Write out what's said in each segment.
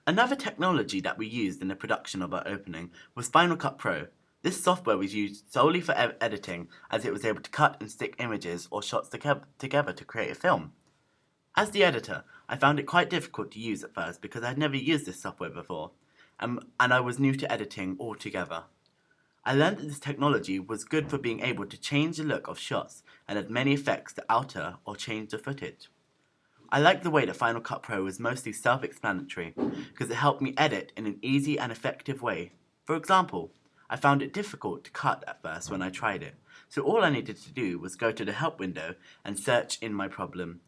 Another technology that we used in the production of our opening was Final Cut Pro. This software was used solely for editing, as it was able to cut and stick images or shots together to create a film. As the editor, I found it quite difficult to use at first because I had never used this software before, and I was new to editing altogether. I learned that this technology was good for being able to change the look of shots and add many effects to alter or change the footage. I liked the way that Final Cut Pro was mostly self-explanatory because it helped me edit in an easy and effective way. For example, I found it difficult to cut at first when I tried it, so all I needed to do was go to the help window and search in my problem.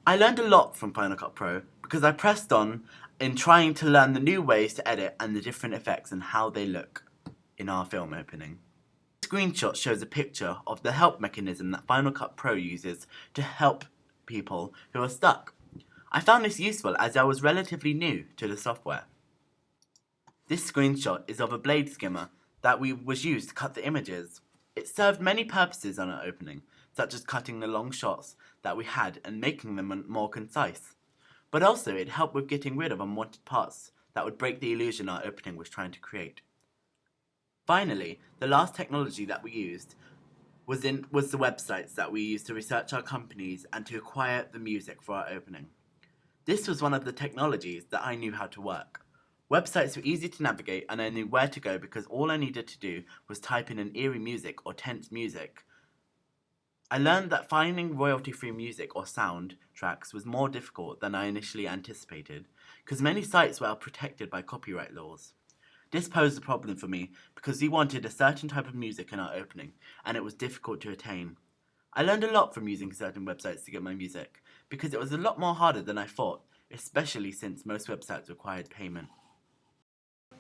I learned a lot from Final Cut Pro because I pressed on in trying to learn the new ways to edit and the different effects and how they look in our film opening. This screenshot shows a picture of the help mechanism that Final Cut Pro uses to help people who are stuck. I found this useful as I was relatively new to the software. This screenshot is of a blade skimmer that was used to cut the images. It served many purposes on our opening, such as cutting the long shots that we had and making them more concise. But also it helped with getting rid of unwanted parts that would break the illusion our opening was trying to create. Finally, the last technology that we used was the websites that we used to research our companies and to acquire the music for our opening. This was one of the technologies that I knew how to work. Websites were easy to navigate and I knew where to go because all I needed to do was type in an eerie music or tense music. I learned that finding royalty-free music or sound tracks was more difficult than I initially anticipated because many sites were protected by copyright laws. This posed a problem for me because we wanted a certain type of music in our opening, and it was difficult to attain. I learned a lot from using certain websites to get my music, because it was a lot more harder than I thought, especially since most websites required payment.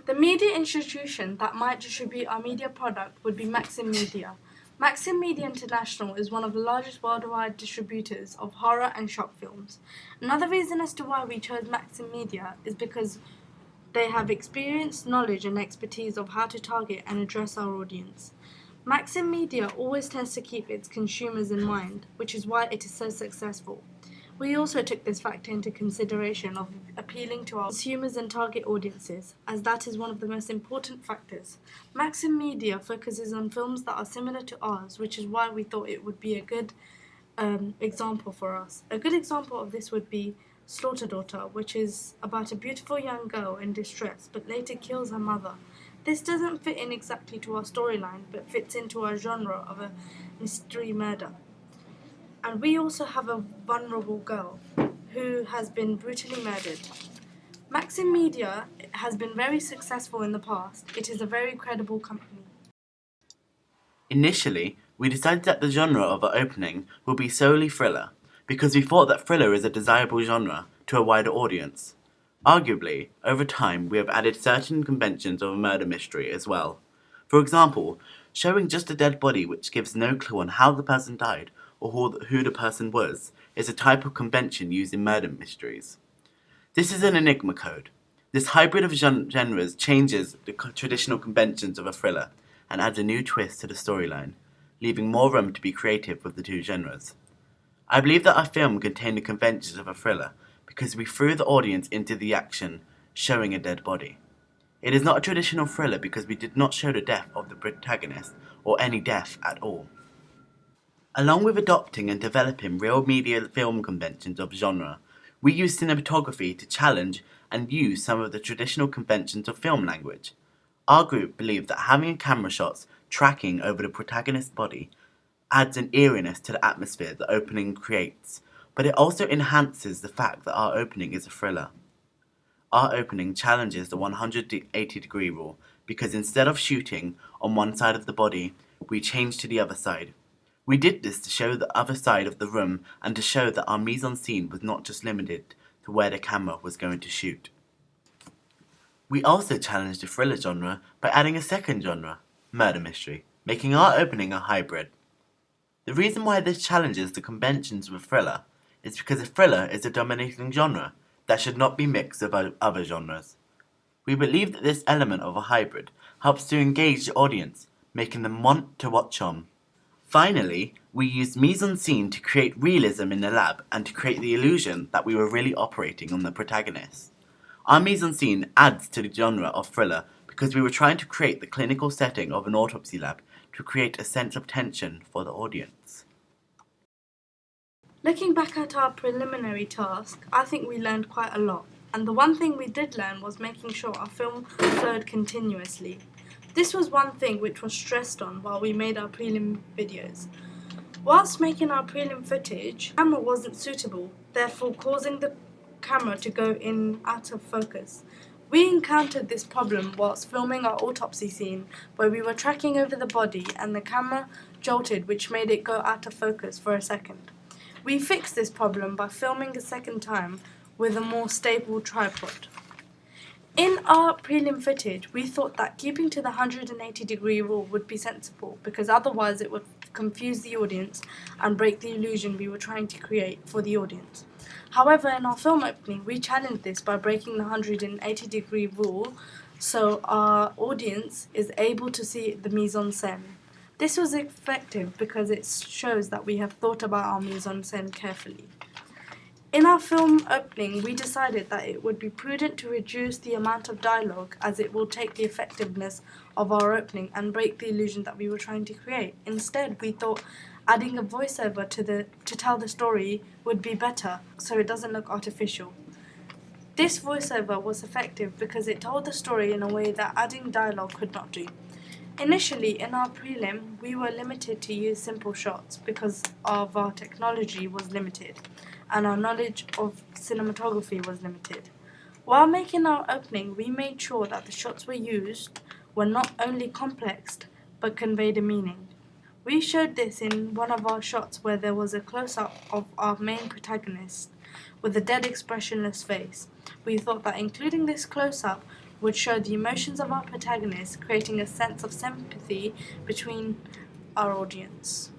The media institution that might distribute our media product would be Maxim Media. Maxim Media International is one of the largest worldwide distributors of horror and shock films. Another reason as to why we chose Maxim Media is because they have experience, knowledge, and expertise of how to target and address our audience. Maxim Media always tends to keep its consumers in mind, which is why it is so successful. We also took this factor into consideration of appealing to our consumers and target audiences, as that is one of the most important factors. Maxim Media focuses on films that are similar to ours, which is why we thought it would be a good example for us. A good example of this would be Slaughter Daughter, which is about a beautiful young girl in distress but later kills her mother. This doesn't fit in exactly to our storyline but fits into our genre of a mystery murder. And we also have a vulnerable girl who has been brutally murdered. Maxim Media has been very successful in the past. It is a very credible company. Initially, we decided that the genre of our opening would be solely thriller, because we thought that thriller is a desirable genre to a wider audience. Arguably, over time we have added certain conventions of a murder mystery as well. For example, showing just a dead body which gives no clue on how the person died or who the person was is a type of convention used in murder mysteries. This is an enigma code. This hybrid of genres changes the traditional conventions of a thriller and adds a new twist to the storyline, leaving more room to be creative with the two genres. I believe that our film contained the conventions of a thriller because we threw the audience into the action, showing a dead body. It is not a traditional thriller because we did not show the death of the protagonist or any death at all. Along with adopting and developing real media film conventions of genre, we used cinematography to challenge and use some of the traditional conventions of film language. Our group believed that having camera shots tracking over the protagonist's body adds an eeriness to the atmosphere the opening creates, but it also enhances the fact that our opening is a thriller. Our opening challenges the 180-degree rule because instead of shooting on one side of the body, we changed to the other side. We did this to show the other side of the room and to show that our mise-en-scene was not just limited to where the camera was going to shoot. We also challenged the thriller genre by adding a second genre, murder mystery, making our opening a hybrid. The reason why this challenges the conventions of a thriller is because a thriller is a dominating genre that should not be mixed with other genres. We believe that this element of a hybrid helps to engage the audience, making them want to watch on. Finally, we used mise-en-scene to create realism in the lab and to create the illusion that we were really operating on the protagonist. Our mise-en-scene adds to the genre of thriller because we were trying to create the clinical setting of an autopsy lab to create a sense of tension for the audience. Looking back at our preliminary task, I think we learned quite a lot. And the one thing we did learn was making sure our film flowed continuously. This was one thing which was stressed on while we made our prelim videos. Whilst making our prelim footage, the camera wasn't suitable, therefore causing the camera to go in out of focus. We encountered this problem whilst filming our autopsy scene where we were tracking over the body and the camera jolted, which made it go out of focus for a second. We fixed this problem by filming a second time with a more stable tripod. In our prelim footage, we thought that keeping to the 180-degree rule would be sensible because otherwise it would confuse the audience and break the illusion we were trying to create for the audience. However, in our film opening, we challenged this by breaking the 180-degree rule so our audience is able to see the mise-en-scène. This was effective because it shows that we have thought about our mise-en-scène carefully. In our film opening, we decided that it would be prudent to reduce the amount of dialogue as it will take the effectiveness of our opening and break the illusion that we were trying to create. Instead, we thought adding a voiceover to tell the story would be better so it doesn't look artificial. This voiceover was effective because it told the story in a way that adding dialogue could not do. Initially, in our prelim, we were limited to use simple shots because of our technology was limited and our knowledge of cinematography was limited. While making our opening, we made sure that the shots we used were not only complex but conveyed a meaning. We showed this in one of our shots where there was a close-up of our main protagonist with a dead expressionless face. We thought that including this close-up would show the emotions of our protagonist, creating a sense of sympathy between our audience.